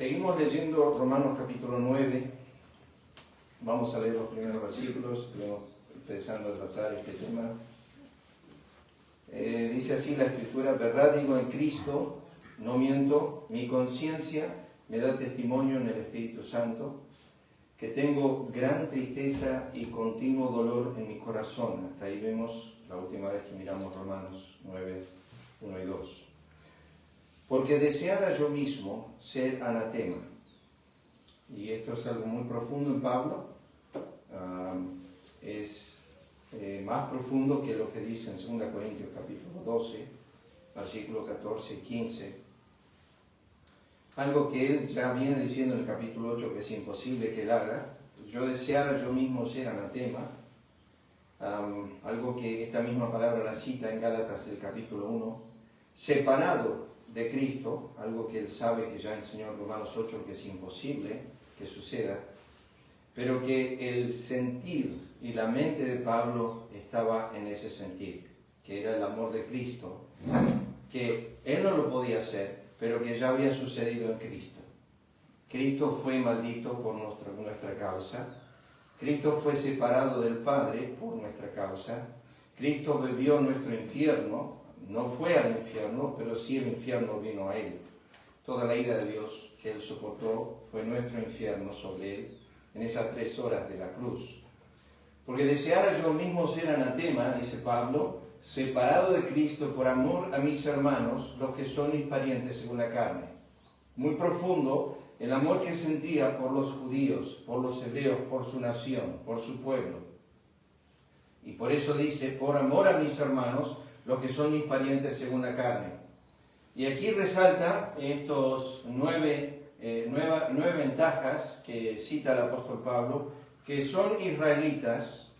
Seguimos leyendo Romanos capítulo 9. Vamos a leer los primeros versículos. Estamos empezando a tratar este tema. Dice así la Escritura: verdad digo en Cristo, no miento, mi conciencia me da testimonio en el Espíritu Santo, que tengo gran tristeza y continuo dolor en mi corazón. Hasta ahí vemos la última vez que miramos Romanos 9, 1 y 2. Porque deseara yo mismo ser anatema. Y esto es algo muy profundo en Pablo. Es más profundo que lo que dice en 2 Corintios capítulo 12, versículo 14 y 15. Algo que él ya viene diciendo en el capítulo 8 que es imposible que él haga. Yo deseara yo mismo ser anatema. Algo que esta misma palabra la cita en Gálatas el capítulo 1. Separado de Cristo, algo que él sabe que ya enseñó en Romanos 8 que es imposible que suceda, pero que el sentir y la mente de Pablo estaba en ese sentir, que era el amor de Cristo, que él no lo podía hacer, pero que ya había sucedido en Cristo. Cristo fue maldito por nuestra causa, Cristo fue separado del Padre por nuestra causa, Cristo vivió nuestro infierno. No fue al infierno, pero sí el infierno vino a él. Toda la ira de Dios que él soportó fue nuestro infierno sobre él en esas 3 horas de la cruz. Porque deseara yo mismo ser anatema, dice Pablo, separado de Cristo por amor a mis hermanos, los que son mis parientes según la carne. Muy profundo el amor que sentía por los judíos, por los hebreos, por su nación, por su pueblo. Y por eso dice, por amor a mis hermanos, los que son mis parientes según la carne. Y aquí resalta estos 9 ventajas que cita el apóstol Pablo, que son israelitas,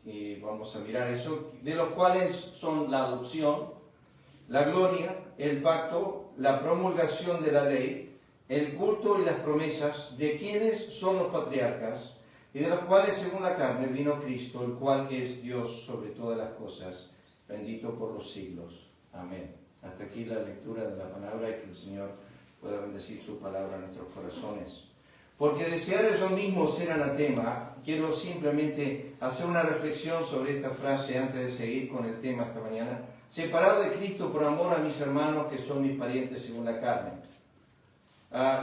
y vamos a mirar eso, de los cuales son la adopción, la gloria, el pacto, la promulgación de la ley, el culto y las promesas, de quienes son los patriarcas, y de los cuales según la carne vino Cristo, el cual es Dios sobre todas las cosas, bendito por los siglos. Amén. Hasta aquí la lectura de la palabra y que el Señor pueda bendecir su palabra en nuestros corazones. Porque desear yo mismo ser anatema, quiero simplemente hacer una reflexión sobre esta frase antes de seguir con el tema esta mañana. Separado de Cristo por amor a mis hermanos que son mis parientes según la carne.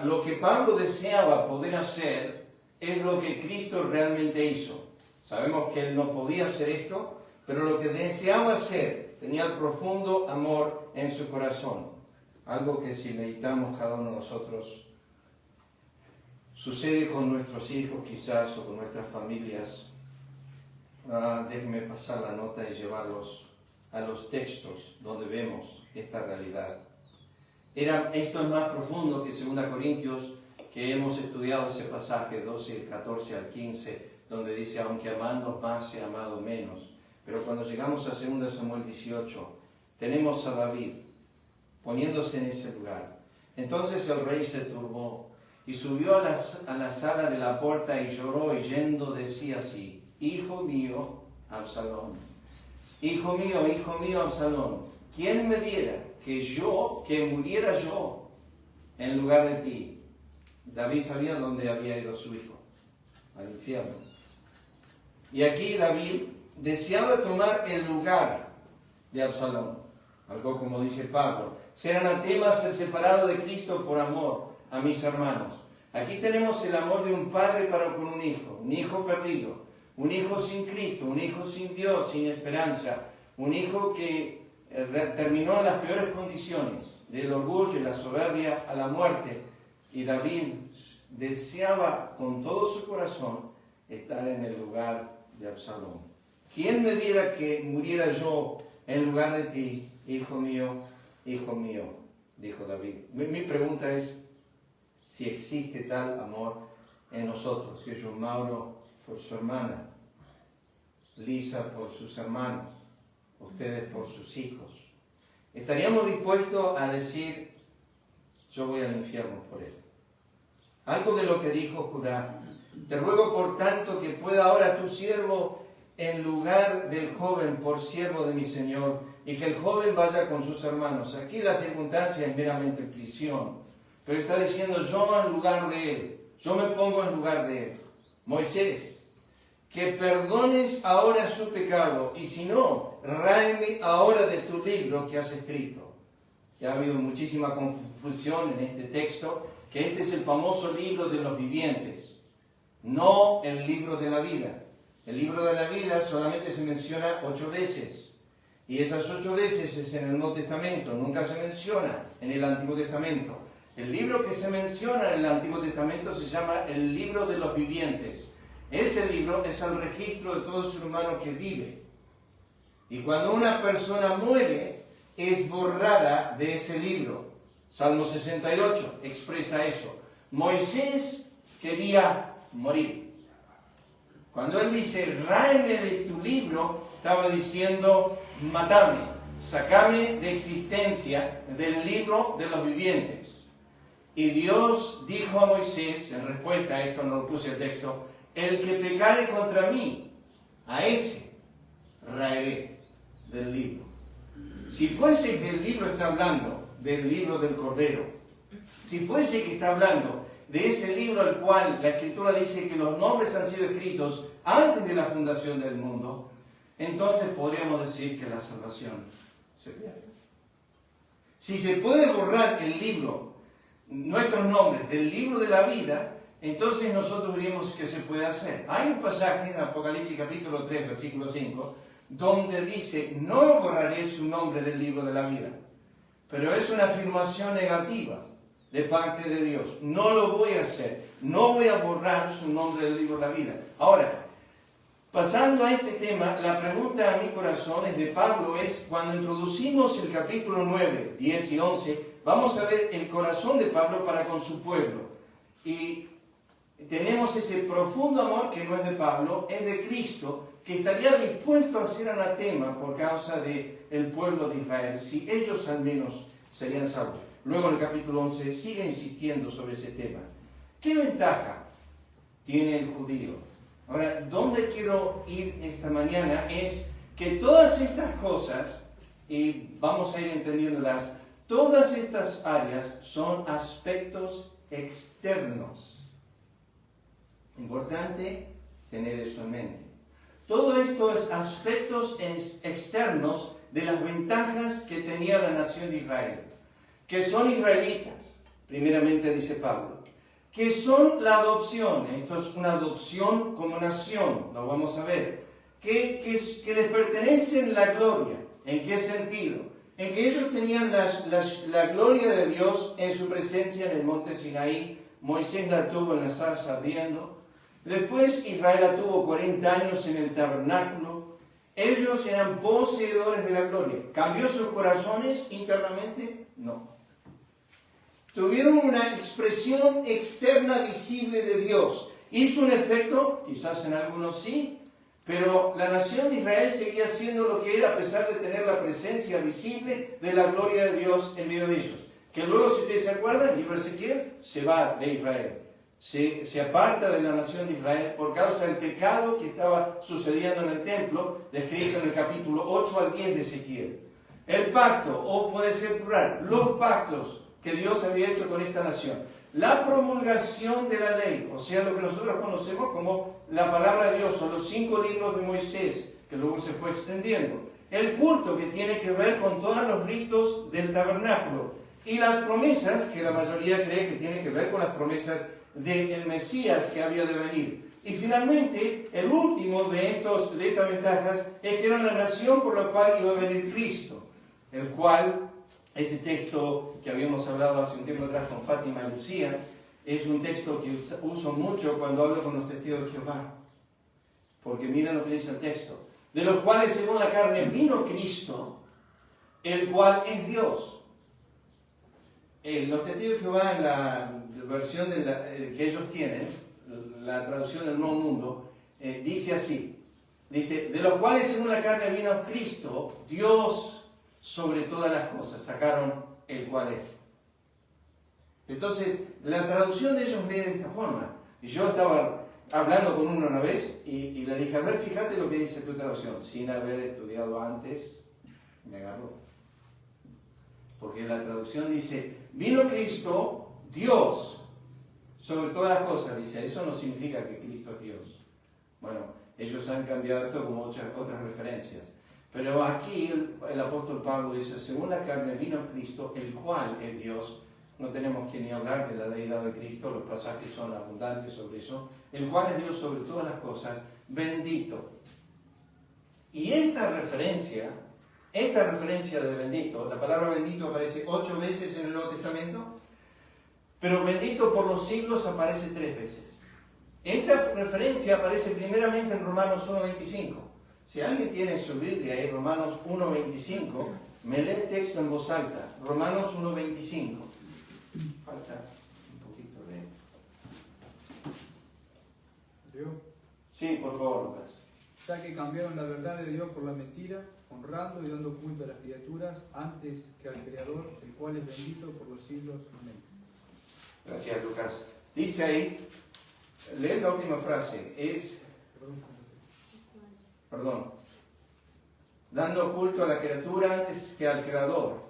Lo que Pablo deseaba poder hacer es lo que Cristo realmente hizo. Sabemos que él no podía hacer esto, pero lo que deseaba hacer tenía el profundo amor en su corazón. Algo que si meditamos cada uno de nosotros, sucede con nuestros hijos quizás o con nuestras familias. Déjenme pasar la nota y llevarlos a los textos donde vemos esta realidad. Esto es más profundo que 2 Corintios, que hemos estudiado ese pasaje 12, 14 al 15, donde dice, aunque amando más, he amado menos. Pero cuando llegamos a 2 Samuel 18, tenemos a David poniéndose en ese lugar. Entonces el rey se turbó y subió a la sala de la puerta y lloró, y yendo decía así: hijo mío, Absalón, hijo mío, Absalón, ¿quién me diera que muriera yo en lugar de ti? David sabía dónde había ido su hijo, al infierno. Y aquí David deseaba tomar el lugar de Absalón. Algo como dice Pablo, ser anatema, ser separado de Cristo por amor a mis hermanos. Aquí tenemos el amor de un padre para con un hijo perdido, un hijo sin Cristo, un hijo sin Dios, sin esperanza, un hijo que terminó en las peores condiciones, del orgullo y la soberbia a la muerte. Y David deseaba con todo su corazón estar en el lugar de Absalón. ¿Quién me diera que muriera yo en lugar de ti, hijo mío, dijo David? Mi pregunta es si existe tal amor en nosotros. Que yo, Mauro por su hermana, Lisa por sus hermanos, ustedes por sus hijos. ¿Estaríamos dispuestos a decir, yo voy al infierno por él? Algo de lo que dijo Judá: te ruego por tanto que pueda ahora tu siervo en lugar del joven por siervo de mi Señor, y que el joven vaya con sus hermanos. Aquí la circunstancia es meramente prisión, pero está diciendo yo en lugar de él, yo me pongo en lugar de él. Moisés, que perdones ahora su pecado, y si no, ráeme ahora de tu libro que has escrito. Que ha habido muchísima confusión en este texto, que este es el famoso libro de los vivientes, no el libro de la vida. El libro de la vida solamente se menciona 8 veces, y esas 8 veces es en el Nuevo Testamento, nunca se menciona en el Antiguo Testamento. El libro que se menciona en el Antiguo Testamento se llama el libro de los vivientes. Ese libro es el registro de todo ser humano que vive. Y cuando una persona muere, es borrada de ese libro. Salmo 68 expresa eso. Moisés quería morir. Cuando él dice, ráeme de tu libro, estaba diciendo, matame, sacame de existencia del libro de los vivientes. Y Dios dijo a Moisés, en respuesta a esto, no lo puse el texto, el que pecare contra mí, a ese raeré del libro. Si fuese que el libro está hablando del libro del Cordero, si fuese que está hablando de ese libro al cual la Escritura dice que los nombres han sido escritos antes de la fundación del mundo, entonces podríamos decir que la salvación se pierde. Si se puede borrar el libro, nuestros nombres del libro de la vida, entonces nosotros diríamos que se puede hacer. Hay un pasaje en Apocalipsis capítulo 3, versículo 5, donde dice, no borraré su nombre del libro de la vida. Pero es una afirmación negativa de parte de Dios. No lo voy a hacer. No voy a borrar su nombre del libro de la vida. Ahora, pasando a este tema, la pregunta a mi corazón es de Pablo es, cuando introducimos el capítulo 9, 10 y 11, vamos a ver el corazón de Pablo para con su pueblo. Y tenemos ese profundo amor que no es de Pablo, es de Cristo, que estaría dispuesto a ser anatema por causa del pueblo de Israel, si ellos al menos serían salvos. Luego en el capítulo 11 sigue insistiendo sobre ese tema. ¿Qué ventaja tiene el judío? Ahora, ¿dónde quiero ir esta mañana? Es que todas estas cosas, y vamos a ir entendiéndolas, todas estas áreas son aspectos externos. Importante tener eso en mente. Todo esto es aspectos externos de las ventajas que tenía la nación de Israel, que son israelitas, primeramente dice Pablo, que son la adopción, esto es una adopción como nación, lo vamos a ver, que les pertenecen la gloria. ¿En qué sentido? En que ellos tenían la gloria de Dios en su presencia en el monte Sinaí. Moisés la tuvo en la zarza ardiendo. Después Israel la tuvo 40 años en el tabernáculo. Ellos eran poseedores de la gloria. ¿Cambió sus corazones internamente? No. Tuvieron una expresión externa visible de Dios. ¿Hizo un efecto? Quizás en algunos sí. Pero la nación de Israel seguía siendo lo que era a pesar de tener la presencia visible de la gloria de Dios en medio de ellos. Que luego, si ustedes se acuerdan, el libro de Ezequiel se va de Israel. Se aparta de la nación de Israel por causa del pecado que estaba sucediendo en el templo, descrito en el capítulo 8 al 10 de Ezequiel. El pacto, o puede ser plural, los pactos que Dios había hecho con esta nación. La promulgación de la ley, o sea, lo que nosotros conocemos como la palabra de Dios, o los 5 libros de Moisés, que luego se fue extendiendo. El culto, que tiene que ver con todos los ritos del tabernáculo. Y las promesas, que la mayoría cree que tienen que ver con las promesas del Mesías que había de venir. Y finalmente, el último de estas ventajas es que era la nación por la cual iba a venir Cristo, el cual, ese texto que habíamos hablado hace un tiempo atrás con Fátima y Lucía, es un texto que uso mucho cuando hablo con los testigos de Jehová. Porque miren lo que dice el texto. De los cuales según la carne vino Cristo, el cual es Dios. Los testigos de Jehová, en la versión que ellos tienen, la traducción del Nuevo Mundo, dice así. Dice, de los cuales según la carne vino Cristo, Dios sobre todas las cosas. Sacaron el cual es. Entonces, la traducción de ellos lee de esta forma. Y yo estaba hablando con uno una vez y le dije, a ver, fíjate lo que dice tu traducción. Sin haber estudiado antes, me agarró. Porque la traducción dice, vino Cristo, Dios sobre todas las cosas, dice. Eso no significa que Cristo es Dios. Bueno, ellos han cambiado esto como otras referencias. Pero aquí el apóstol Pablo dice, según la carne vino Cristo, el cual es Dios. No tenemos que ni hablar de la deidad de Cristo, los pasajes son abundantes sobre eso. El cual es Dios sobre todas las cosas, bendito. Y esta referencia de bendito, la palabra bendito aparece 8 veces en el Nuevo Testamento, pero bendito por los siglos aparece 3 veces. Esta referencia aparece primeramente en Romanos 1.25. Si alguien tiene su Biblia ahí, Romanos 1.25, me lee el texto en voz alta. Romanos 1.25. Falta un poquito de... ¿Yo? Sí, por favor, Lucas. Ya que cambiaron la verdad de Dios por la mentira, honrando y dando culto a las criaturas antes que al Creador, el cual es bendito por los siglos. Amén. Gracias, Lucas. Dice ahí, lee la última frase, dando culto a la criatura antes que al Creador,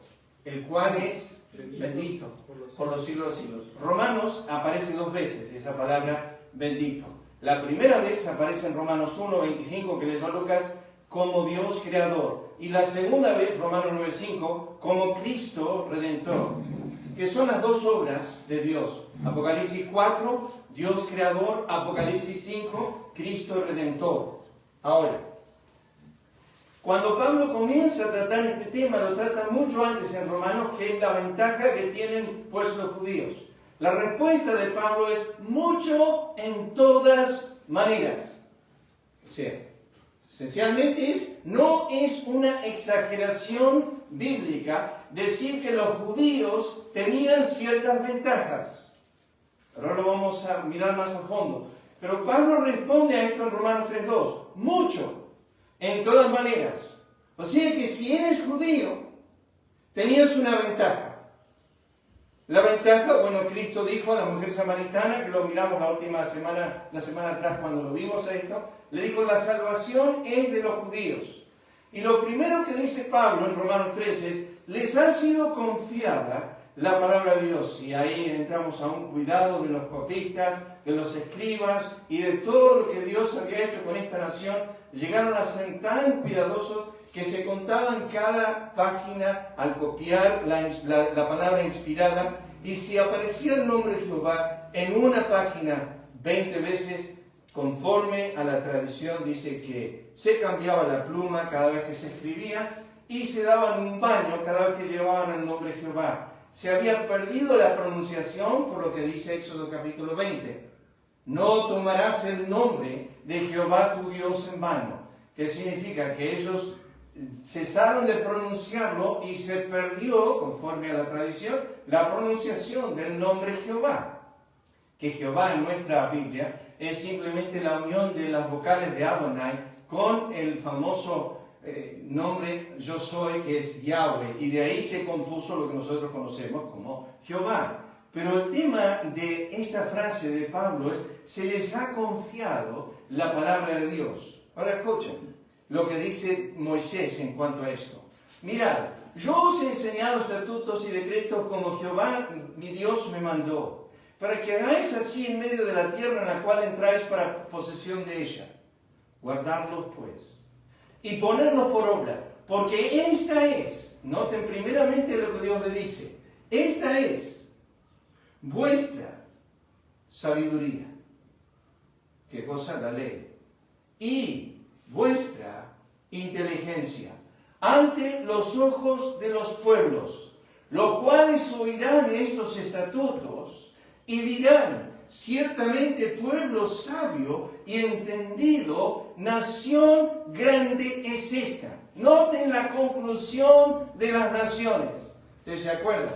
el cual es bendito por los siglos de siglos. Romanos aparece 2 veces esa palabra bendito. La primera vez aparece en Romanos 1.25, que leyó Lucas, como Dios creador. Y la segunda vez, Romanos 9.5, como Cristo redentor. Que son las 2 obras de Dios. Apocalipsis 4, Dios creador. Apocalipsis 5, Cristo redentor. Ahora, cuando Pablo comienza a tratar este tema, lo trata mucho antes en Romanos, que es la ventaja que tienen pues los judíos. La respuesta de Pablo es mucho en todas maneras. O sea, esencialmente no es una exageración bíblica decir que los judíos tenían ciertas ventajas. Ahora lo vamos a mirar más a fondo. Pero Pablo responde a esto en Romanos 3.2. Mucho, en todas maneras. O sea que si eres judío, tenías una ventaja. La ventaja, bueno, Cristo dijo a la mujer samaritana, que lo miramos la semana atrás cuando lo vimos esto, le dijo, la salvación es de los judíos. Y lo primero que dice Pablo en Romanos 3 es, les ha sido confiada la palabra de Dios. Y ahí entramos a un cuidado de los copistas, de los escribas y de todo lo que Dios había hecho con esta nación. Llegaron a ser tan cuidadosos que se contaban cada página al copiar la palabra inspirada, y si aparecía el nombre de Jehová en una página 20 veces, conforme a la tradición, dice que se cambiaba la pluma cada vez que se escribía y se daban un baño cada vez que llevaban el nombre de Jehová. Se había perdido la pronunciación, por lo que dice Éxodo capítulo 20. No tomarás el nombre de Jehová tu Dios en vano. ¿Qué significa? Que ellos cesaron de pronunciarlo y se perdió, conforme a la tradición, la pronunciación del nombre Jehová. Que Jehová en nuestra Biblia es simplemente la unión de las vocales de Adonai con el famoso nombre Yo Soy, que es Yahweh, y de ahí se compuso lo que nosotros conocemos como Jehová. Pero el tema de esta frase de Pablo es, se les ha confiado la palabra de Dios. Ahora escuchen lo que dice Moisés en cuanto a esto. Mirad, yo os he enseñado estatutos y decretos como Jehová mi Dios me mandó, para que hagáis así en medio de la tierra en la cual entráis para posesión de ella. Guardadlos pues, y ponerlos por obra, porque esta es, noten primeramente lo que Dios le dice, esta es vuestra sabiduría. ¿Qué cosa? La ley. Y vuestra inteligencia ante los ojos de los pueblos, los cuales oirán estos estatutos y dirán, ciertamente pueblo sabio y entendido, nación grande es esta. Noten la conclusión de las naciones. ¿Ustedes se acuerdan?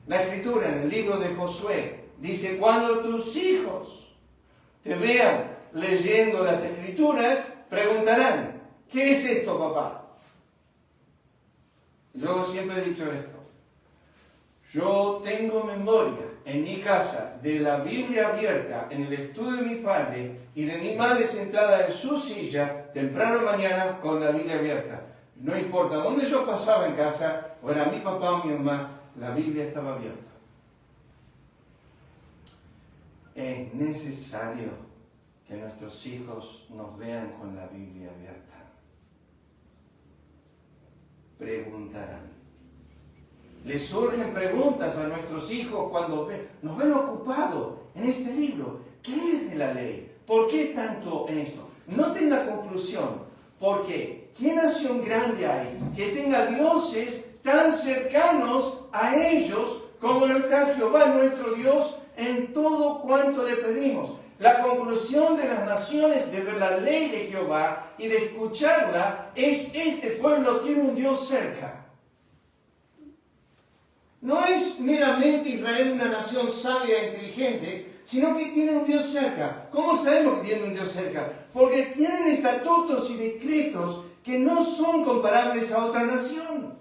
La escritura en el libro de Josué dice, cuando tus hijos te vean leyendo las escrituras, preguntarán, ¿qué es esto, papá? Y luego siempre he dicho esto. Yo tengo memoria en mi casa de la Biblia abierta en el estudio de mi padre y de mi madre sentada en su silla temprano mañana con la Biblia abierta. No importa dónde yo pasaba en casa, o era mi papá o mi mamá, la Biblia estaba abierta. es necesario que nuestros hijos nos vean con la Biblia abierta. Preguntarán. Les surgen preguntas a nuestros hijos cuando nos ven ocupados en este libro. ¿Qué es de la ley? ¿Por qué tanto en esto? Noten la conclusión. ¿Por qué? ¿Qué nación grande hay que tenga dioses tan cercanos a ellos como lo está Jehová nuestro Dios en todo cuanto le pedimos? La conclusión de las naciones de ver la ley de Jehová y de escucharla es: este pueblo tiene un Dios cerca. No es meramente Israel una nación sabia e inteligente, sino que tiene un Dios cerca. ¿Cómo sabemos que tiene un Dios cerca? Porque tienen estatutos y decretos que no son comparables a otra nación.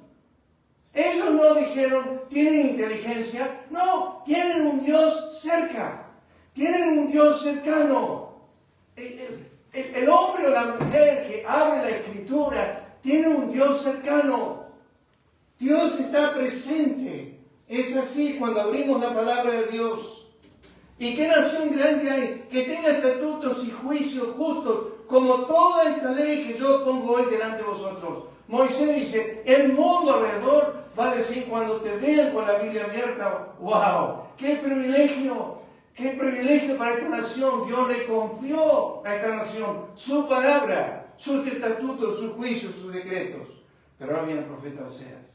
Ellos no dijeron, tienen inteligencia. No, tienen un Dios cerca. Tienen un Dios cercano. El hombre o la mujer que abre la Escritura tiene un Dios cercano. Dios está presente. Es así cuando abrimos la palabra de Dios. ¿Y qué nación grande hay que tenga estatutos y juicios justos como toda esta ley que yo pongo hoy delante de vosotros? Moisés dice, el mundo alrededor va a decir cuando te vean con la Biblia abierta: ¡wow! ¡Qué privilegio! ¡Qué privilegio para esta nación! Dios le confió a esta nación su palabra, sus estatutos, sus juicios, sus decretos. Pero ahora viene el profeta Oseas.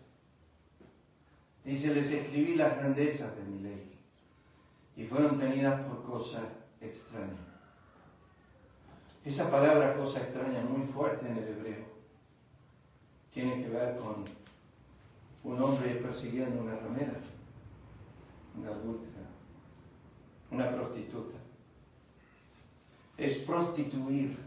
Dice, les escribí las grandezas de mi ley y fueron tenidas por cosa extraña. Esa palabra cosa extraña, muy fuerte en el hebreo, tiene que ver con un hombre persiguiendo una ramera, una adúltera, una prostituta. Es prostituir,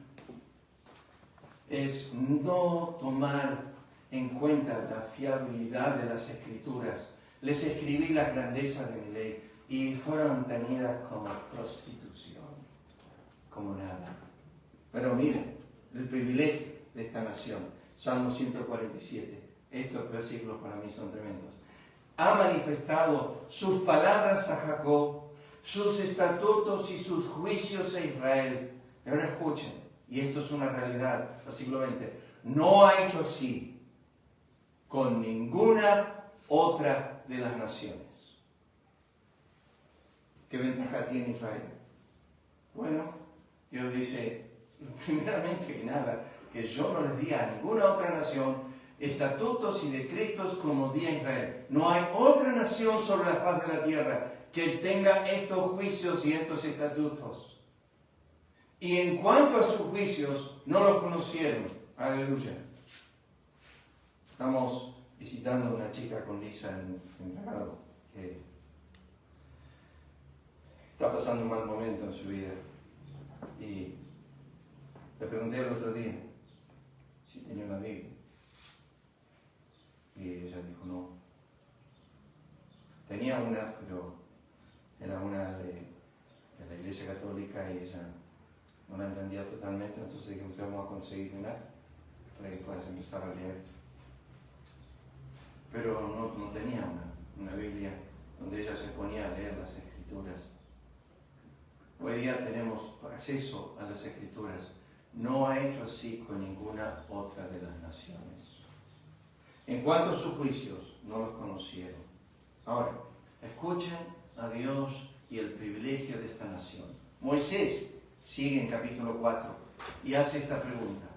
es no tomar en cuenta la fiabilidad de las Escrituras. Les escribí las grandezas de mi ley y fueron tenidas como prostitución, como nada. Pero miren, el privilegio de esta nación. Salmo 147. Estos versículos para mí son tremendos. Ha manifestado sus palabras a Jacob, sus estatutos y sus juicios a Israel. Y ahora escuchen, y esto es una realidad, versículo 20. No ha hecho así con ninguna otra de las naciones. ¿Qué ventaja tiene Israel? Bueno, Dios dice, primeramente que nada, que yo no les di a ninguna otra nación estatutos y decretos como di a Israel. No hay otra nación sobre la faz de la tierra que tenga estos juicios y estos estatutos. Y en cuanto a sus juicios, no los conocieron. Aleluya. Estamos visitando a una chica con Lisa en Bragado, que está pasando un mal momento en su vida. Y le pregunté el otro día si tenía una Biblia. Y ella dijo no. Tenía una, pero era una de la Iglesia Católica y ella no la entendía totalmente. Entonces dije, usted vamos a conseguir una para que puedas empezar a leer. Pero no tenía una Biblia donde ella se ponía a leer las Escrituras. Hoy día tenemos acceso a las Escrituras. No ha hecho así con ninguna otra de las naciones. En cuanto a sus juicios, no los conocieron. Ahora, escuchen a Dios y el privilegio de esta nación. Moisés sigue en capítulo 4 y hace esta pregunta.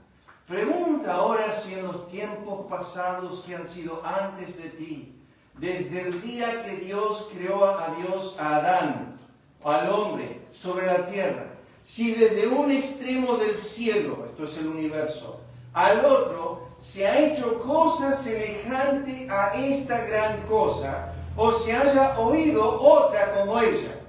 Pregunta ahora si en los tiempos pasados que han sido antes de ti, desde el día que Dios creó a Adán, al hombre, sobre la tierra, si desde un extremo del cielo, esto es el universo, al otro, se ha hecho cosa semejante a esta gran cosa, o se haya oído otra como ella.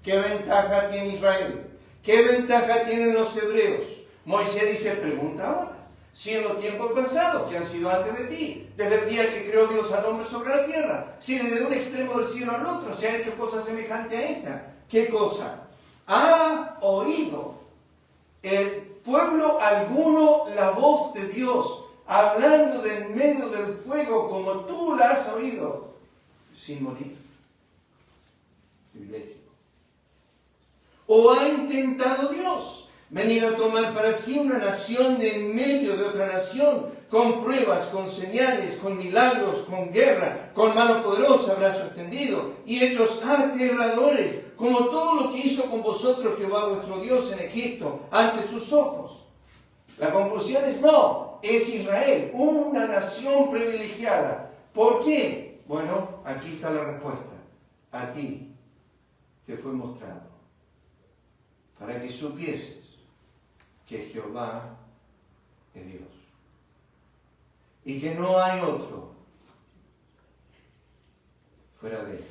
¿Qué ventaja tiene Israel? ¿Qué ventaja tienen los hebreos? Moisés dice, pregunta ahora, si en los tiempos pasados que han sido antes de ti, desde el día que creó Dios al hombre sobre la tierra, si desde un extremo del cielo al otro se ha hecho cosa semejante a esta, ¿qué cosa? ¿Ha oído el pueblo alguno la voz de Dios hablando de en medio del fuego como tú la has oído, sin morir? Privilegio. ¿O ha intentado Dios venir a tomar para sí una nación de en medio de otra nación, con pruebas, con señales, con milagros, con guerra, con mano poderosa, brazo extendido, y hechos aterradores, como todo lo que hizo con vosotros Jehová vuestro Dios en Egipto, ante sus ojos? La conclusión es no, es Israel, una nación privilegiada. ¿Por qué? Bueno, aquí está la respuesta. A ti te fue mostrado, para que supieses que Jehová es Dios y que no hay otro fuera de él.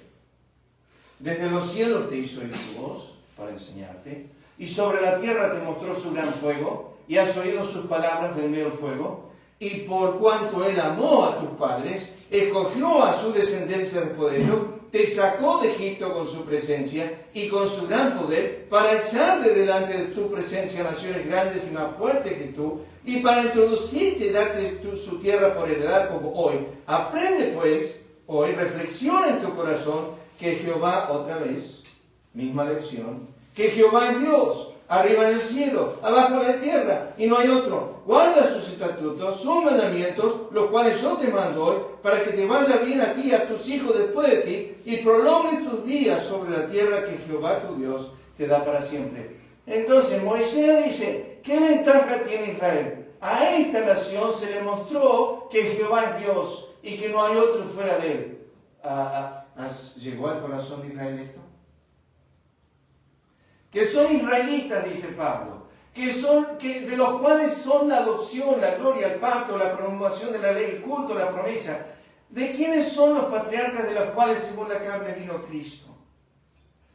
Desde los cielos te hizo oír su voz para enseñarte, y sobre la tierra te mostró su gran fuego, y has oído sus palabras del medio fuego, y por cuanto él amó a tus padres, escogió a su descendencia después de ellos, te sacó de Egipto con su presencia y con su gran poder, para echar de delante de tu presencia naciones grandes y más fuertes que tú, y para introducirte y darte su tierra por heredad como hoy. Aprende pues hoy, reflexiona en tu corazón, que Jehová, otra vez, misma lección, que Jehová es Dios, arriba en el cielo, abajo en la tierra, y no hay otro. Guarda sus estatutos, sus mandamientos, los cuales yo te mando hoy, para que te vaya bien a ti y a tus hijos después de ti, y prolongues tus días sobre la tierra que Jehová tu Dios te da para siempre. Entonces Moisés dice, ¿qué ventaja tiene Israel? A esta nación se le mostró que Jehová es Dios y que no hay otro fuera de él. ¿Llegó al corazón de Israel esto? Que son israelitas, dice Pablo, de los cuales son la adopción, la gloria, el pacto, la promulgación de la ley, el culto, la promesa. ¿De quiénes son los patriarcas de los cuales según la carne vino Cristo?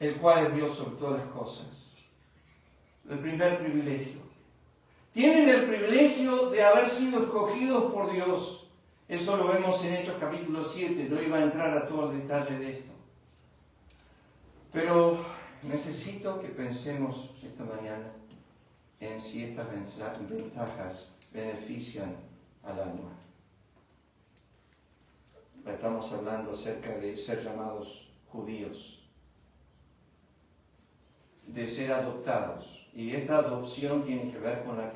El cual es Dios sobre todas las cosas. El primer privilegio. Tienen el privilegio de haber sido escogidos por Dios. Eso lo vemos en Hechos capítulo 7, no iba a entrar a todo el detalle de esto. Pero necesito que pensemos esta mañana en si estas ventajas benefician al alma. Estamos hablando acerca de ser llamados judíos, de ser adoptados. Y esta adopción tiene que ver con la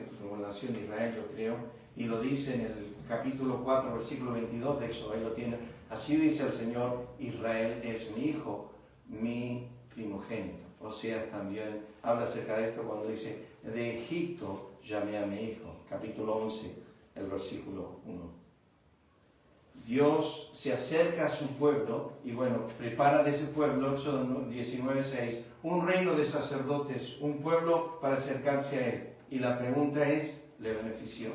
nación de Israel, yo creo, y lo dice en el capítulo 4, versículo 22 de Éxodo, ahí lo tienen. Así dice el Señor, Israel es mi hijo, mi primogénito. Oseas también habla acerca de esto cuando dice, de Egipto llamé a mi hijo. Capítulo 11, el versículo 1. Dios se acerca a su pueblo y bueno, prepara de ese pueblo, Éxodo 19:6, un reino de sacerdotes, un pueblo para acercarse a él. Y la pregunta es, ¿le benefició?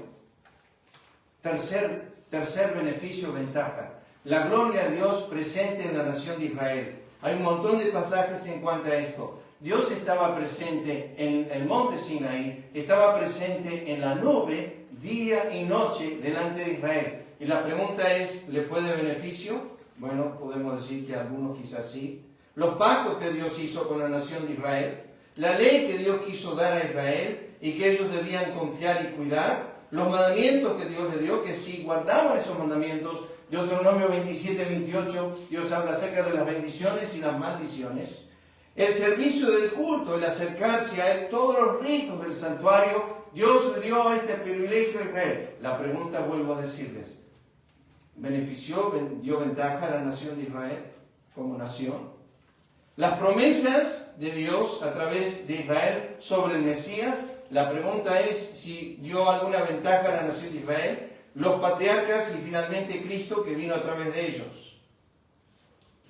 Tercer beneficio, ventaja. La gloria de Dios presente en la nación de Israel. Hay un montón de pasajes en cuanto a esto. Dios estaba presente en el monte Sinaí, estaba presente en la nube día y noche delante de Israel. Y la pregunta es, ¿le fue de beneficio? Bueno, podemos decir que algunos quizás sí. Los pactos que Dios hizo con la nación de Israel, la ley que Dios quiso dar a Israel y que ellos debían confiar y cuidar, los mandamientos que Dios les dio, que si guardaban esos mandamientos, Deuteronomio 27-28, Dios habla acerca de las bendiciones y las maldiciones. El servicio del culto, el acercarse a él, todos los ritos del santuario, Dios le dio este privilegio a Israel. La pregunta, vuelvo a decirles, dio ventaja a la nación de Israel como nación? Las promesas de Dios a través de Israel sobre el Mesías, la pregunta es si dio alguna ventaja a la nación de Israel, los patriarcas y finalmente Cristo que vino a través de ellos.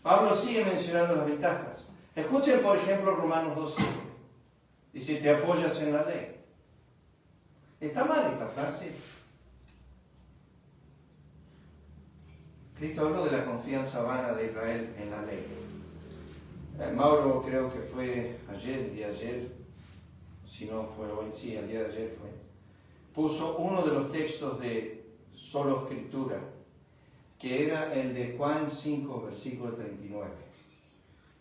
Pablo sigue mencionando las ventajas. Escuchen por ejemplo Romanos 2:7. Dice, te apoyas en la ley. ¿Está mal esta frase? Cristo habló de la confianza vana de Israel en la ley. Mauro creo que fue el día de ayer, si no fue hoy, sí, el día de ayer fue, puso uno de los textos de solo escritura, que era el de Juan 5, versículo 39.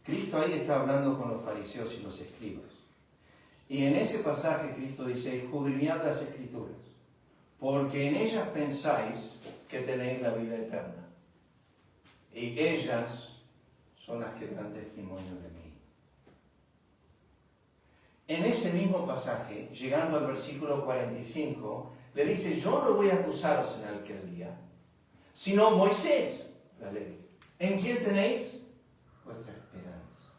Cristo ahí está hablando con los fariseos y los escribas. Y en ese pasaje Cristo dice, escudriñad las escrituras, porque en ellas pensáis que tenéis la vida eterna. Y ellas son las que dan testimonio de mí. en ese mismo pasaje, llegando al versículo 45, le dice, yo no voy a acusaros en aquel día, sino Moisés, la ley. ¿En quién tenéis vuestra esperanza?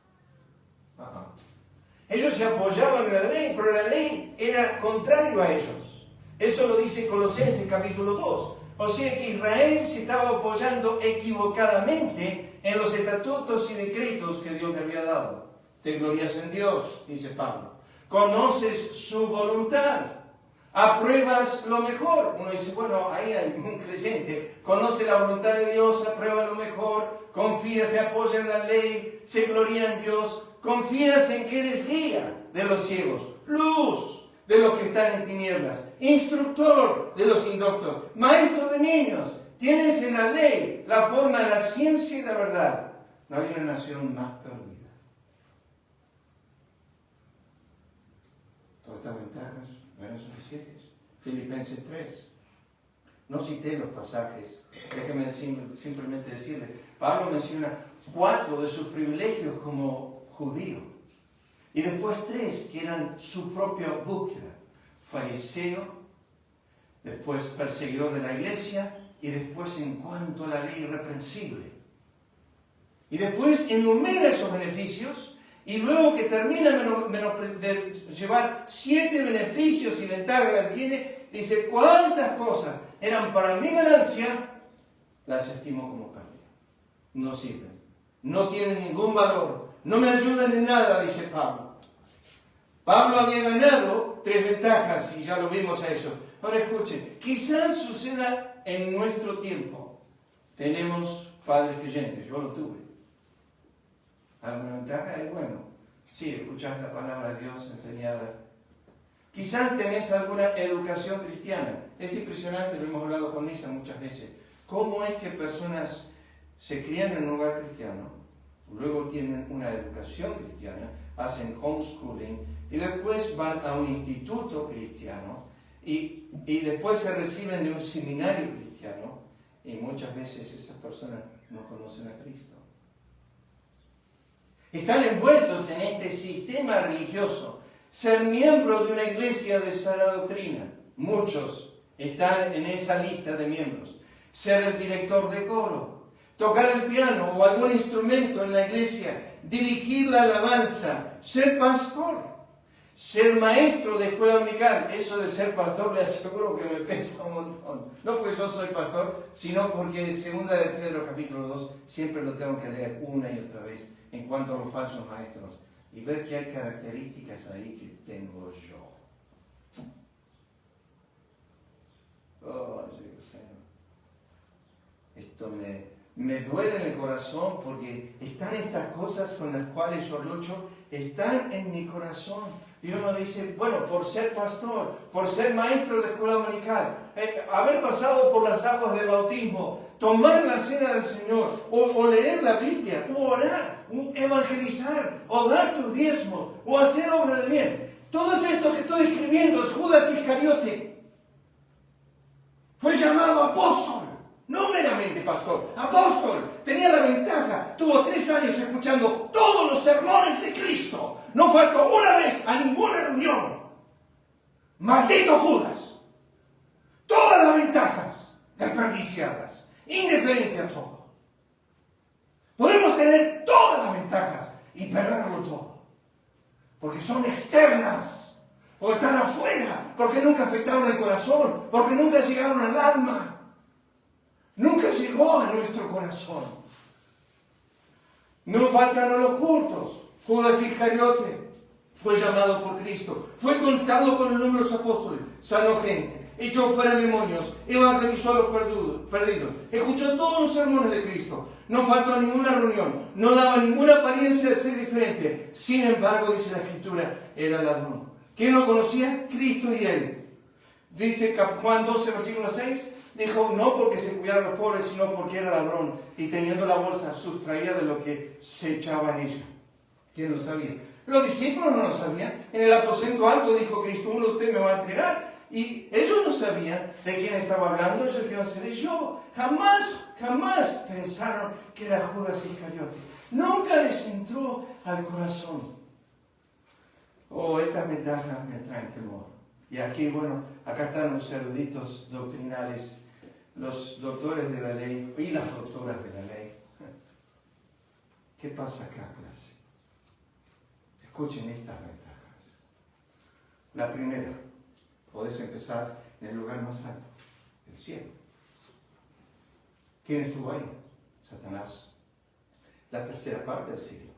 Ellos se apoyaban en la ley, pero la ley era contrario a ellos. Eso lo dice Colosenses capítulo 2. O sea que Israel se estaba apoyando equivocadamente en los estatutos y decretos que Dios le había dado. Te glorias en Dios, dice Pablo. Conoces su voluntad. Apruebas lo mejor. Uno dice, bueno, ahí hay un creyente. Conoce la voluntad de Dios, aprueba lo mejor, confía, se apoya en la ley, se gloria en Dios. Confías en que eres guía de los ciegos, luz de los que están en tinieblas, instructor de los indoctos, maestro de niños. Tienes en la ley la forma, la ciencia y la verdad. No hay una nación más perdida. Todas estas ventajas no eran suficientes. Filipenses 3. No cité los pasajes. Déjeme simplemente decirle. Pablo menciona 4 de sus privilegios como judío. Y después 3 que eran su propia búsqueda. Fariseo, después perseguidor de la iglesia, y después en cuanto a la ley irreprensible. Y después enumera esos beneficios, y luego que termina de llevar 7 beneficios y ventajas que tiene, dice, ¿cuántas cosas eran para mi ganancia? Las estimo como pérdida. No sirven. No tienen ningún valor. No me ayudan en nada, dice Pablo. Pablo había ganado 3 ventajas y ya lo vimos a eso. Ahora escuchen, quizás suceda en nuestro tiempo. Tenemos padres creyentes, yo lo tuve. ¿Alguna ventaja? Es bueno. Sí, escuchás la palabra de Dios enseñada. Quizás tenés alguna educación cristiana. Es impresionante, lo hemos hablado con Lisa muchas veces. ¿Cómo es que personas se crían en un hogar cristiano, luego tienen una educación cristiana, hacen homeschooling y después van a un instituto cristiano y después se reciben de un seminario cristiano y muchas veces esas personas no conocen a Cristo? Están envueltos en este sistema religioso. Ser miembro de una iglesia de sana doctrina. Muchos están en esa lista de miembros. Ser el director de coro. Tocar el piano o algún instrumento en la iglesia. Dirigir la alabanza. Ser pastor. Ser maestro de escuela dominical. Eso de ser pastor le aseguro que me pesa un montón. No porque yo soy pastor, sino porque segunda de Pedro capítulo 2 siempre lo tengo que leer una y otra vez en cuanto a los falsos maestros. Y ver que hay características ahí que tengo yo. Oh, Señor. Esto me duele en el corazón porque están estas cosas con las cuales yo lucho, están en mi corazón. Y uno dice, bueno, por ser pastor, por ser maestro de escuela dominical, haber pasado por las aguas de bautismo, tomar la cena del Señor, o leer la Biblia, o orar, o evangelizar, o dar tus diezmos, o hacer obra de bien. Todo esto que estoy escribiendo es Judas Iscariote. Fue llamado apóstol, no meramente pastor, apóstol. Tenía la ventaja, tuvo 3 años escuchando todos los sermones de Cristo. No faltó una vez a ninguna reunión. Maldito Judas. Todas las ventajas desperdiciadas, indiferente a todo. Podemos tener todas las ventajas y perderlo todo. Porque son externas. O están afuera. Porque nunca afectaron el corazón. Porque nunca llegaron al alma. Nunca llegó a nuestro corazón. No faltan los cultos. Judas Iscariote fue llamado por Cristo. Fue contado con el número de los apóstoles. Sanó gente. Echó fuera demonios. Evangelizó a los perdidos. Escuchó todos los sermones de Cristo. No faltó a ninguna reunión. No daba ninguna apariencia de ser diferente. Sin embargo, dice la Escritura, era ladrón. ¿Quién lo conocía? Cristo y él. Dice Juan 12, versículo 6. Dijo, no porque se cuidara a los pobres, sino porque era ladrón. Y teniendo la bolsa, sustraía de lo que se echaba en ella. ¿Quién lo sabía? Los discípulos no lo sabían. En el aposento alto dijo Cristo, uno de ustedes me va a entregar. Y ellos no sabían de quién estaba hablando. Ellos dijeron, seré yo. Jamás pensaron que era Judas Iscariote. Nunca les entró al corazón. Oh, estas ventajas me traen temor. Y aquí, bueno, acá están los eruditos doctrinales, los doctores de la ley y las doctoras de la ley. ¿Qué pasa acá, clase? Escuchen estas ventajas. La primera, podés empezar en el lugar más alto, el cielo. ¿Quién estuvo ahí? Satanás. La tercera parte del cielo.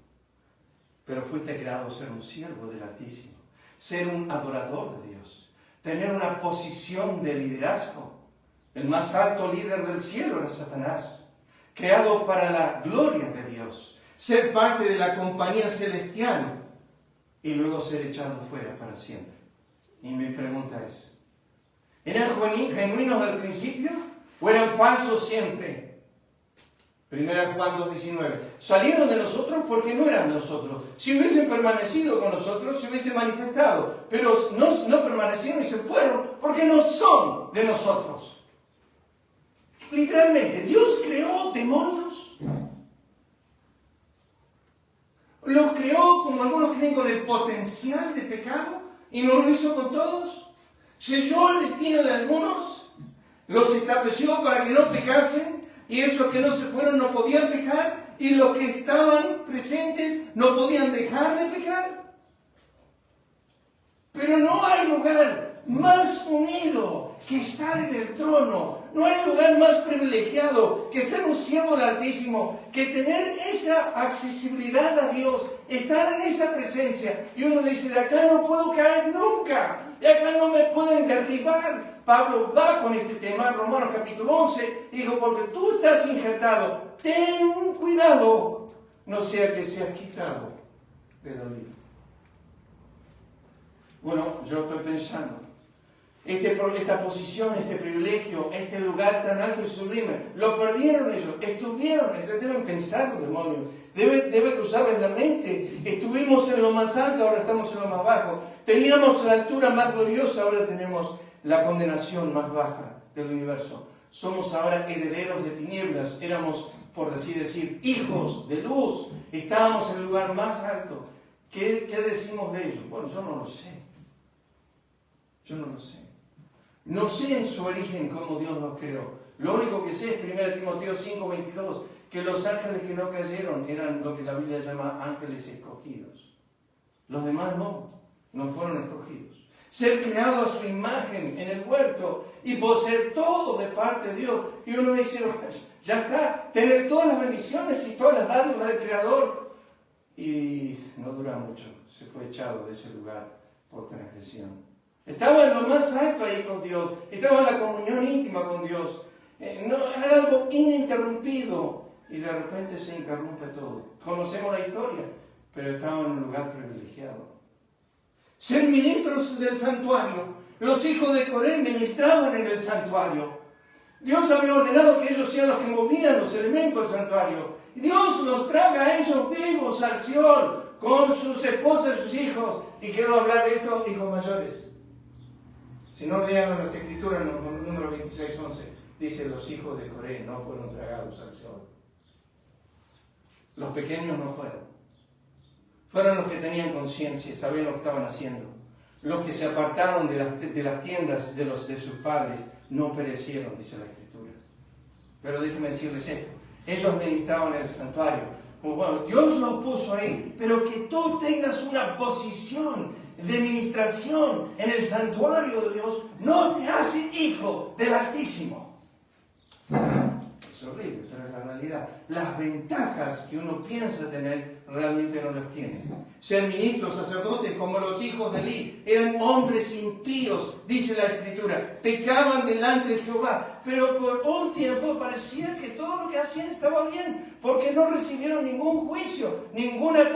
Pero fuiste creado ser un siervo del Altísimo, ser un adorador de Dios, tener una posición de liderazgo. El más alto líder del cielo era Satanás, creado para la gloria de Dios, ser parte de la compañía celestial y luego ser echado fuera para siempre. Y mi pregunta es, ¿eran genuinos al principio o eran falsos siempre? 1 Juan 2:19. Salieron de nosotros porque no eran de nosotros. Si hubiesen permanecido con nosotros, se hubiesen manifestado. Pero no permanecieron y se fueron porque no son de nosotros. Literalmente, ¿Dios creó demonios? ¿Los creó, como algunos creen, con el potencial de pecado y no lo hizo con todos? ¿Selló el destino de algunos? ¿Los estableció para que no pecasen? Y esos que no se fueron no podían pecar, y los que estaban presentes no podían dejar de pecar. Pero no hay lugar más unido que estar en el trono. No hay lugar más privilegiado que ser un siervo del Altísimo, que tener esa accesibilidad a Dios, estar en esa presencia. Y uno dice, de acá no puedo caer nunca, de acá no me pueden derribar. Pablo va con este tema en Romanos capítulo 11, y dijo, porque tú estás injertado, ten cuidado, no sea que seas quitado del olivo. Bueno, yo estoy pensando, esta posición, este privilegio, este lugar tan alto y sublime, lo perdieron ellos, deben pensarlo, demonios, debe cruzarles la mente. Estuvimos en lo más alto, ahora estamos en lo más bajo. Teníamos la altura más gloriosa, ahora tenemos la condenación más baja del universo. Somos ahora herederos de tinieblas, éramos, por así decir, hijos de luz. Estábamos en el lugar más alto. ¿Qué decimos de ellos? Bueno, yo no lo sé. No sé en su origen cómo Dios los creó. Lo único que sé es 1 Timoteo 5:22, que los ángeles que no cayeron eran lo que la Biblia llama ángeles escogidos. Los demás no fueron escogidos. Ser creado a su imagen en el huerto y poseer todo de parte de Dios. Y uno dice, ya está, tener todas las bendiciones y todas las dádivas del Creador. Y no dura mucho, se fue echado de ese lugar por transgresión. Estaba en lo más alto ahí con Dios, estaba en la comunión íntima con Dios. Era algo ininterrumpido y de repente se interrumpe todo. Conocemos la historia, pero estaba en un lugar privilegiado. Ser ministros del santuario. Los hijos de Coré ministraban en el santuario. Dios había ordenado que ellos sean los que movían los elementos del santuario. Dios los traga a ellos vivos al Seol, con sus esposas y sus hijos. Y quiero hablar de estos hijos mayores. Si no, lean las Escrituras, en el número 26:11, dice, los hijos de Coré no fueron tragados al Seol. Los pequeños no fueron. Fueron los que tenían conciencia, sabían lo que estaban haciendo. Los que se apartaron de las tiendas de sus padres no perecieron, dice la Escritura. Pero déjenme decirles esto. Ellos ministraban en el santuario. Bueno, Dios los puso ahí, pero que tú tengas una posición de ministración en el santuario de Dios no te hace hijo del Altísimo. Es horrible, pero es la realidad. Las ventajas que uno piensa tener realmente no las tiene. Ser ministros, sacerdotes como los hijos de Elí, eran hombres impíos, dice la Escritura, pecaban delante de Jehová, pero por un tiempo parecía que todo lo que hacían estaba bien, porque no recibieron ningún juicio, ninguna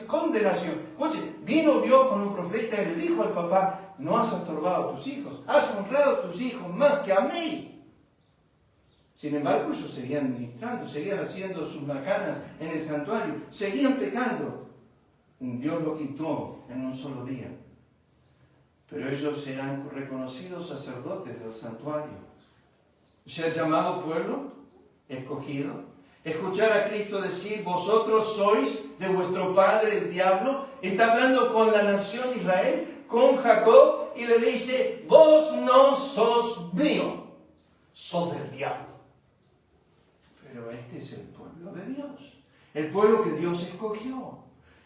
condenación. Oye, vino Dios con un profeta y le dijo al papá, no has estorbado a tus hijos, has honrado a tus hijos más que a mí. Sin embargo, ellos seguían ministrando, seguían haciendo sus macanas en el santuario, seguían pecando. Dios lo quitó en un solo día. Pero ellos eran reconocidos sacerdotes del santuario. O sea, llamado pueblo, escogido. Escuchar a Cristo decir, vosotros sois de vuestro padre el diablo. Está hablando con la nación de Israel, con Jacob, y le dice, vos no sos mío, sos del diablo. Pero este es el pueblo de Dios, el pueblo que Dios escogió,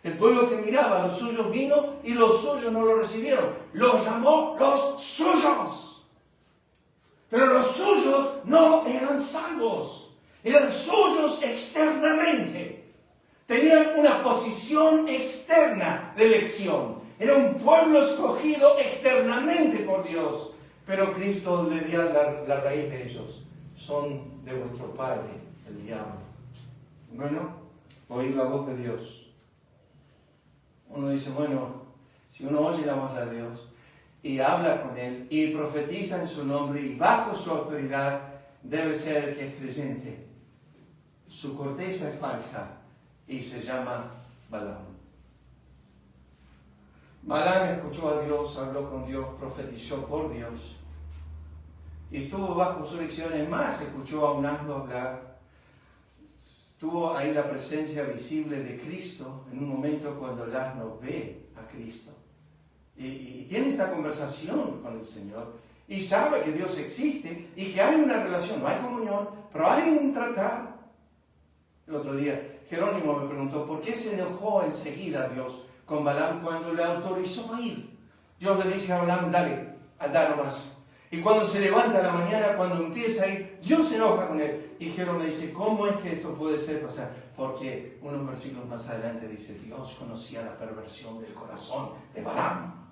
el pueblo que miraba, los suyos vino y los suyos no lo recibieron. Los llamó los suyos, pero los suyos no eran salvos. Eran suyos externamente. Tenían una posición externa de elección. Era un pueblo escogido externamente por Dios. Pero Cristo le dio la raíz de ellos. Son de vuestro padre, el diablo. Bueno, oír la voz de Dios. Uno dice, bueno, si uno oye la voz de Dios y habla con Él y profetiza en su nombre y bajo su autoridad, debe ser el que es creyente. Su corteza es falsa y se llama Balaam. Balaam escuchó a Dios, habló con Dios, profetizó por Dios y estuvo bajo su elección. Es más, escuchó a un asno hablar. Tuvo ahí la presencia visible de Cristo en un momento cuando el asno ve a Cristo y tiene esta conversación con el Señor y sabe que Dios existe y que hay una relación, no hay comunión, pero hay un tratar. El otro día Jerónimo me preguntó por qué se enojó enseguida Dios con Balaam cuando le autorizó a ir. Dios le dice a Balaam, dale, anda nomás. Y cuando se levanta a la mañana, cuando empieza a ir, Dios se enoja con él. Y Jerónimo dice, ¿cómo es que esto puede ser pasar? Porque unos versículos más adelante dice, Dios conocía la perversión del corazón de Balaam.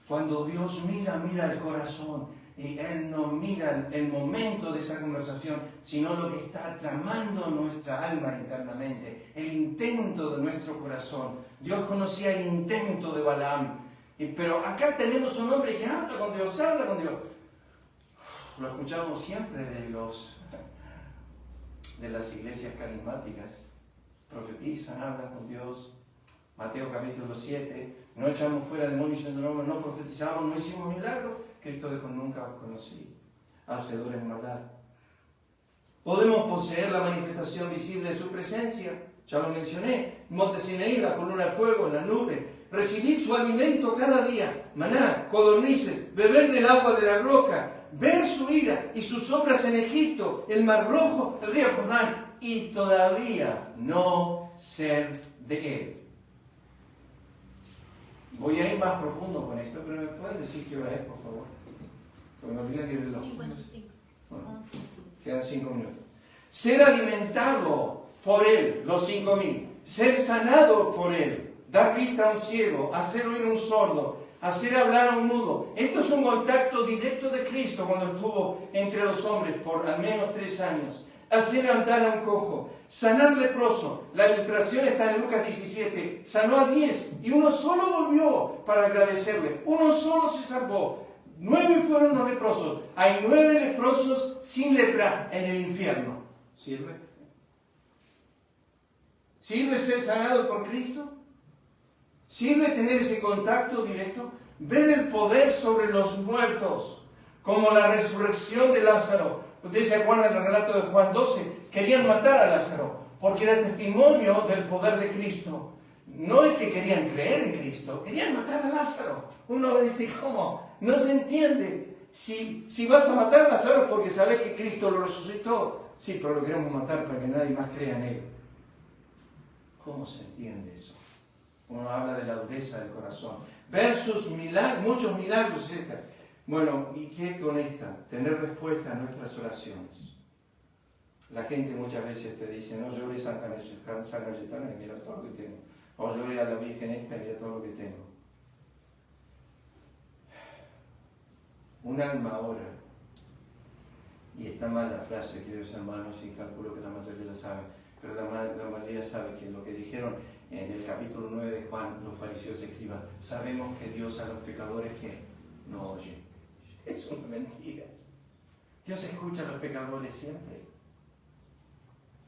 Cuando Dios mira el corazón. Y Él no mira el momento de esa conversación, sino lo que está tramando nuestra alma internamente, el intento de nuestro corazón. Dios conocía el intento de Balaam. Pero acá tenemos un hombre que habla con Dios, habla con Dios. Lo escuchamos siempre de las iglesias carismáticas. Profetizan, hablan con Dios. Mateo capítulo 7, no echamos fuera demonios en tu nombre, no profetizamos, no hicimos milagros. Cristo dijo, nunca os conocí, hacedores de maldad. Podemos poseer la manifestación visible de su presencia, ya lo mencioné, Monte Sinaí, la columna de fuego, la nube, recibir su alimento cada día, maná, codornices, beber del agua de la roca, ver su ira y sus obras en Egipto, el Mar Rojo, el río Jordán, y todavía no ser de Él. Voy a ir más profundo con esto, pero ¿me pueden decir qué hora es, por favor? Porque me olvidan que el reloj. 55. Bueno, quedan 5 minutos. Ser alimentado por Él, los 5.000. Ser sanado por Él. Dar vista a un ciego. Hacer oír a un sordo. Hacer hablar a un mudo. Esto es un contacto directo de Cristo cuando estuvo entre los hombres por al menos 3 años. Hacer andar a un cojo. Sanar leproso. La ilustración está en Lucas 17. Sanó a 10 y uno solo volvió para agradecerle. Uno solo se salvó. 9 fueron los leprosos. Hay 9 leprosos sin lepra en el infierno. ¿Sirve? ¿Sirve ser sanado por Cristo? ¿Sirve tener ese contacto directo? Ver el poder sobre los muertos, como la resurrección de Lázaro. Ustedes se acuerdan del relato de Juan 12. Querían matar a Lázaro porque era testimonio del poder de Cristo. No es que querían creer en Cristo, querían matar a Lázaro. Uno le dice, ¿cómo? No se entiende. Si vas a matar a Lázaro es porque sabes que Cristo lo resucitó. Sí, pero lo queremos matar para que nadie más crea en Él. ¿Cómo se entiende eso? Uno habla de la dureza del corazón. Versus muchos milagros. Bueno, ¿y qué con esta? Tener respuesta a nuestras oraciones. La gente muchas veces te dice, no llores San Cayetano y mira todo lo que tengo. O lloré a la Virgen esta y mira todo lo que tengo. Un alma ora. Y está mal la frase, queridos hermanos, y calculo que la mayoría la sabe. Pero la mayoría sabe que lo que dijeron en el capítulo 9 de Juan, los fariseos escriban, sabemos que Dios a los pecadores que no oye. Es una mentira. Dios escucha a los pecadores siempre.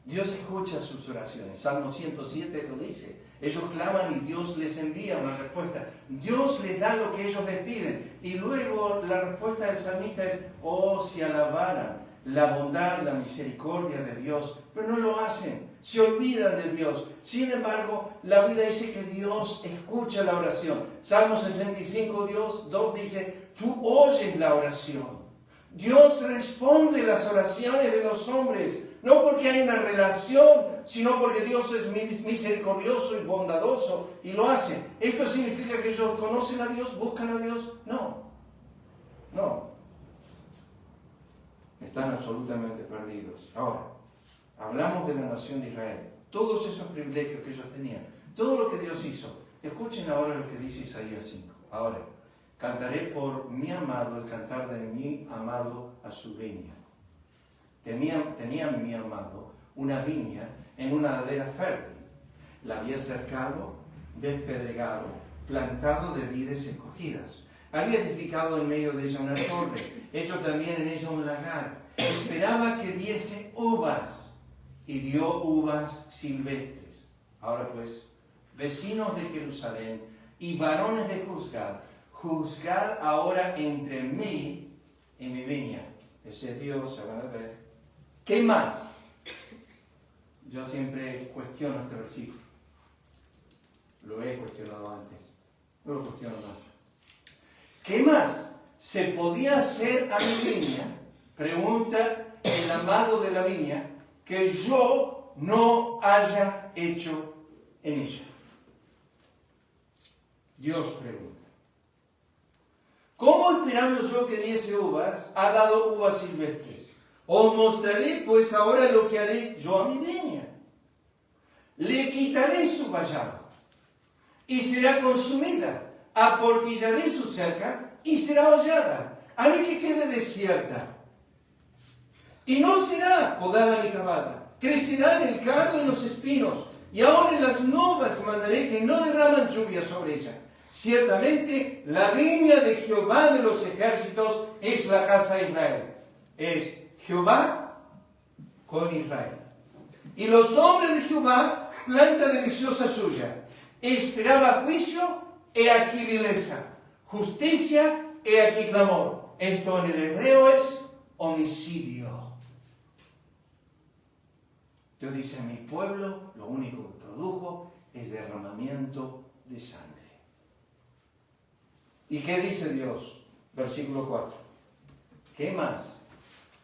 Dios escucha sus oraciones. Salmo 107 lo dice. Ellos claman y Dios les envía una respuesta. Dios les da lo que ellos les piden. Y luego la respuesta del salmista es, oh, si alabaran la bondad, la misericordia de Dios, pero no lo hacen, se olvidan de Dios. Sin embargo, la Biblia dice que Dios escucha la oración. Salmo 65, 2 dice, tú oyes la oración. Dios responde las oraciones de los hombres, no porque hay una relación, sino porque Dios es misericordioso y bondadoso y lo hace. ¿Esto significa que ellos conocen a Dios, buscan a Dios? No. Están absolutamente perdidos. Ahora, hablamos de la nación de Israel. Todos esos privilegios que ellos tenían, todo lo que Dios hizo. Escuchen ahora lo que dice Isaías 5. Ahora, cantaré por mi amado el cantar de mi amado a su viña. Tenía mi amado una viña en una ladera fértil. La había cercado, despedregado, plantado de vides escogidas. Había edificado en medio de ella una torre, hecho también en ella un lagar. Esperaba que diese uvas y dio uvas silvestres. Ahora pues, vecinos de Jerusalén y varones de juzgad ahora entre mí y mi viña. Ese es Dios, se van a ver. ¿Qué más? Yo siempre cuestiono este versículo. Lo he cuestionado antes. No lo cuestiono más. ¿Qué más se podía hacer a mi viña? Pregunta el amado de la viña, que yo no haya hecho en ella. Dios pregunta. ¿Cómo esperando yo que diese uvas, ha dado uvas silvestres? Os mostraré pues ahora lo que haré yo a mi viña. Le quitaré su vallado y será consumida. Aportillaré su cerca y será hollada. Haré que quede desierta. Y no será podada ni cavada. Crecerá en el cardo y en los espinos. Y ahora en las novas mandaré que no derraman lluvia sobre ella. Ciertamente la viña de Jehová de los ejércitos es la casa de Israel. Es Jehová con Israel. Y los hombres de Jehová, planta deliciosa suya. Esperaba juicio, he aquí vileza. Justicia, he aquí clamor. Esto en el hebreo es homicidio. Dios dice, mi pueblo lo único que produjo es derramamiento de sangre. ¿Y qué dice Dios? Versículo 4. ¿Qué más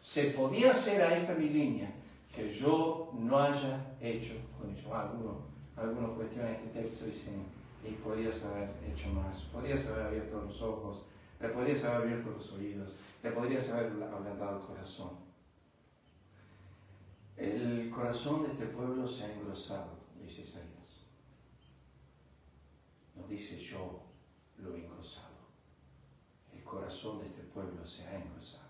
se podía hacer a esta mi viña que yo no haya hecho con ello? Algunos cuestionan este texto y dicen, y podrías haber hecho más, podrías haber abierto los ojos, le podrías haber abierto los oídos, le podrías haber ablandado el corazón. El corazón de este pueblo se ha engrosado, dice Isaías. No dice yo lo he engrosado. El corazón de este pueblo se ha engrosado.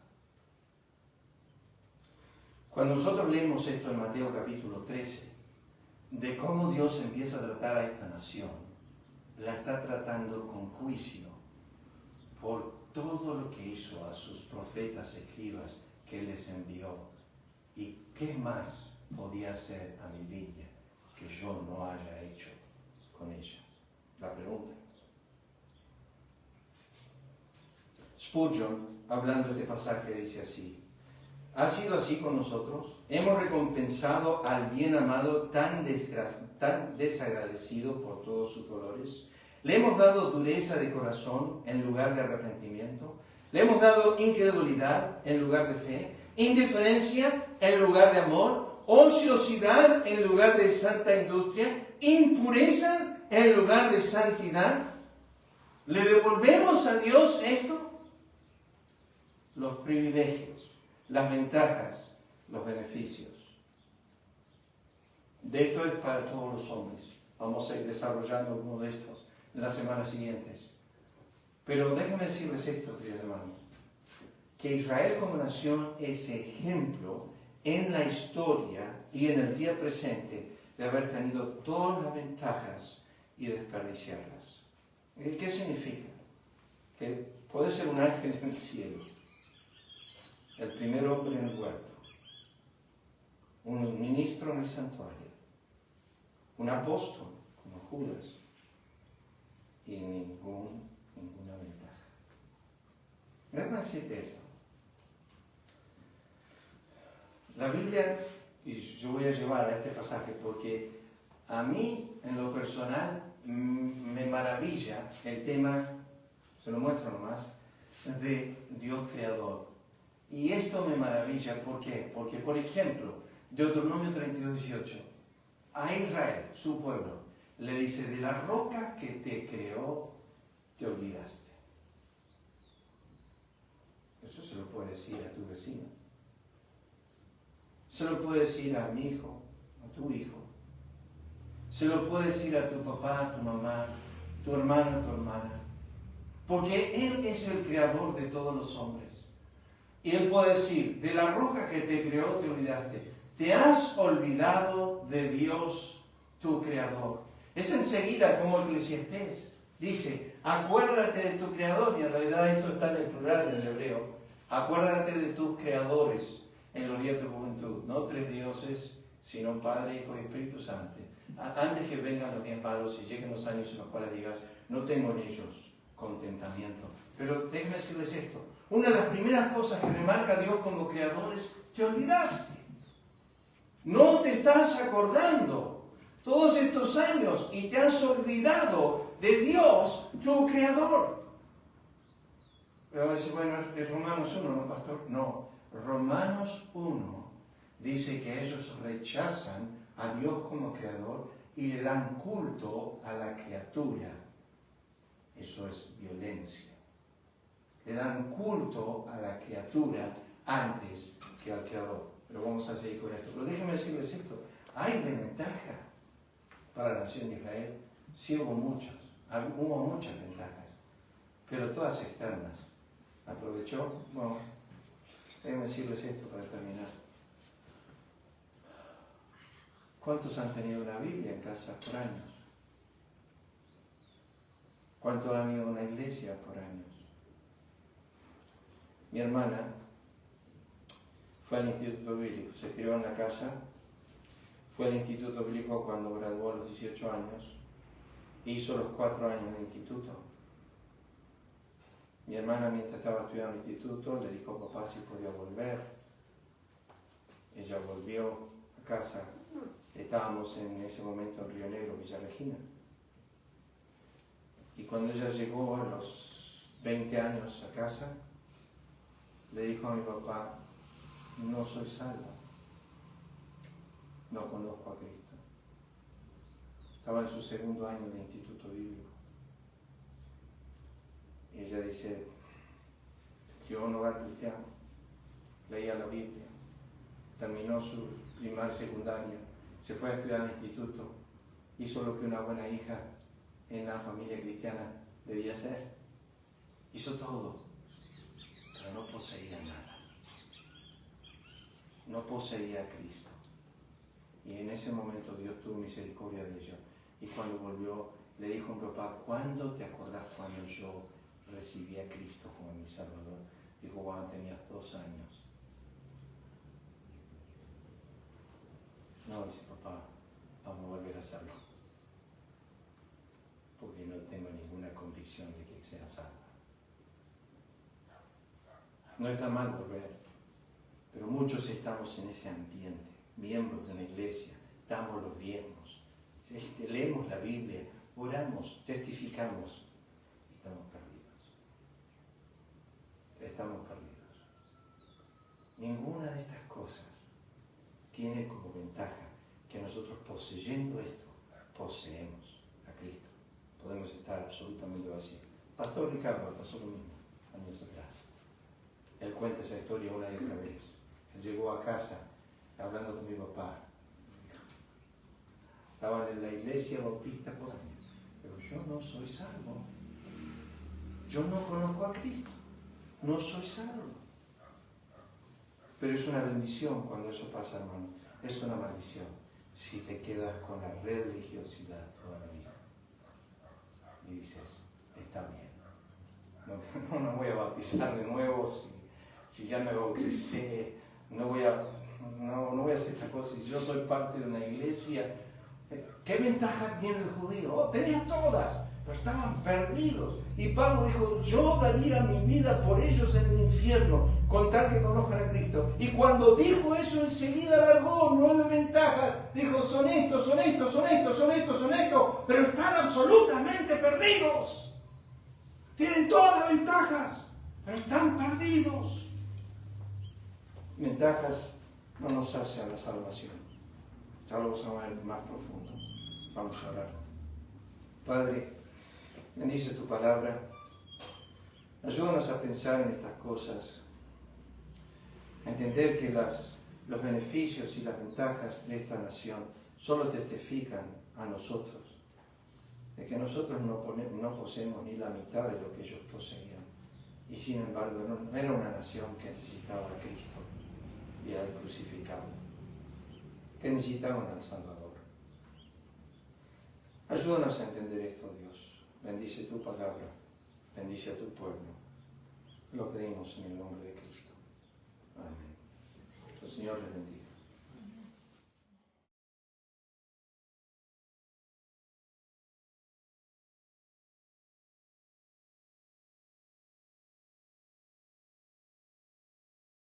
Cuando nosotros leemos esto en Mateo capítulo 13, de cómo Dios empieza a tratar a esta nación, la está tratando con juicio por todo lo que hizo a sus profetas, escribas que les envió. ¿Y qué más podía hacer a mi viña que yo no haya hecho con ella? La pregunta. Spurgeon, hablando de este pasaje, dice así: ¿ha sido así con nosotros? ¿Hemos recompensado al bien amado tan desagradecido por todos sus dolores? ¿Le hemos dado dureza de corazón en lugar de arrepentimiento? ¿Le hemos dado incredulidad en lugar de fe? ¿Indiferencia en lugar de amor? ¿Ociosidad en lugar de santa industria? ¿Impureza en lugar de santidad? ¿Le devolvemos a Dios esto? Los privilegios, las ventajas, los beneficios. De esto es para todos los hombres. Vamos a ir desarrollando alguno de estos en las semanas siguientes. Pero déjenme decirles esto, queridos hermanos, que Israel como nación es ejemplo en la historia y en el día presente de haber tenido todas las ventajas y desperdiciarlas. ¿Qué significa? Que puede ser un ángel en el cielo, el primer hombre en el huerto, un ministro en el santuario, un apóstol como Judas, y ninguna ventaja. Déjame decirte esto. La Biblia, y yo voy a llevar a este pasaje porque a mí, en lo personal, me maravilla el tema, se lo muestro nomás, de Dios creador. Y esto me maravilla, ¿por qué? Porque, por ejemplo, Deuteronomio 32:18, a Israel, su pueblo, le dice, de la roca que te creó, te olvidaste. Eso se lo puede decir a tu vecino. Se lo puede decir a mi hijo, a tu hijo. Se lo puede decir a tu papá, a tu mamá, tu hermano, a tu hermana. Porque Él es el creador de todos los hombres. Y Él puede decir, de la roca que te creó te olvidaste. Te has olvidado de Dios, tu creador. Es enseguida como Eclesiastés dice, acuérdate de tu creador. Y en realidad esto está en el plural en el hebreo. Acuérdate de tus creadores en los días de tu juventud. No 3 dioses, sino Padre, Hijo y Espíritu Santo. Antes que vengan los días malos y lleguen los años en los cuales digas, no tengo en ellos contentamiento. Pero déjenme decirles esto. Una de las primeras cosas que remarca a Dios como creador es, te olvidaste. No te estás acordando todos estos años y te has olvidado de Dios, tu creador. Pero a veces, bueno, es Romanos 1, ¿no, pastor? No, Romanos 1 dice que ellos rechazan a Dios como creador y le dan culto a la criatura. Eso es violencia. Le dan culto a la criatura antes que al creador. Pero vamos a seguir con esto. Pero déjenme decirles esto. Hay ventaja para la nación de Israel. Sí hubo muchas. Hubo muchas ventajas. Pero todas externas. ¿Aprovechó? Bueno, déjenme decirles esto para terminar. ¿Cuántos han tenido una Biblia en casa por años? ¿Cuántos han ido a una iglesia por años? Mi hermana fue al Instituto Bíblico, se crió en la casa, fue al Instituto Bíblico cuando graduó a los 18 años, hizo los 4 años de instituto. Mi hermana, mientras estaba estudiando en el instituto, le dijo a papá si podía volver. Ella volvió a casa. Estábamos en ese momento en Río Negro, Villa Regina. Y cuando ella llegó a los 20 años a casa, le dijo a mi papá, no soy salva, no conozco a Cristo. Estaba en su 2º año de instituto bíblico. Y ella dice, yo en un hogar cristiano, leía la Biblia, terminó su primaria y secundaria, se fue a estudiar al instituto, hizo lo que una buena hija en la familia cristiana debía hacer. Hizo todo, pero no poseía nada. No poseía a Cristo. Y en ese momento Dios tuvo misericordia de ella. Y cuando volvió, le dijo a mi papá, ¿cuándo te acordás cuando yo recibí a Cristo como mi Salvador? Dijo, cuando tenías 2 años. No, dice papá, vamos a volver a hacerlo. Porque no tengo ninguna convicción de que sea salva. No está mal volver, pero muchos estamos en ese ambiente, miembros de una iglesia, damos los diezmos, leemos la Biblia, oramos, testificamos y estamos perdidos. Estamos perdidos. Ninguna de estas cosas tiene como ventaja que nosotros poseyendo esto, poseemos a Cristo. Podemos estar absolutamente vacíos. Pastor Ricardo pasó lo mismo años atrás. Él cuenta esa historia una y otra vez. Él llegó a casa hablando con mi papá. Estaban en la iglesia bautista por años. Pero yo no soy salvo. Yo no conozco a Cristo. No soy salvo. Pero es una bendición cuando eso pasa, hermano. Es una maldición si te quedas con la religiosidad toda la vida. Y dices, está bien. No voy a bautizar de nuevo. Si ya me bauticé, no voy a hacer esta cosa. Si yo soy parte de una iglesia, ¿qué ventaja tiene el judío? Oh, tenés todas. pero estaban perdidos. Y Pablo dijo, yo daría mi vida por ellos en el infierno, con tal que conozcan a Cristo. Y cuando dijo eso, enseguida largó 9 ventajas. Dijo, son estos, son estos, son estos, son estos, son estos, pero están absolutamente perdidos. Tienen todas las ventajas, pero están perdidos. Ventajas no nos hacen a la salvación. Ya lo vamos a ver más profundo. Vamos a orar. Padre, bendice tu palabra. Ayúdanos a pensar en estas cosas. A entender que los beneficios y las ventajas de esta nación solo testifican a nosotros. De que nosotros no poseemos ni la mitad de lo que ellos poseían. Y sin embargo, no era una nación que necesitaba a Cristo y al crucificado. Que necesitaban al Salvador. Ayúdanos a entender esto, Dios. Bendice tu palabra. Bendice a tu pueblo. Lo pedimos en el nombre de Cristo. Amén. El Señor les bendiga.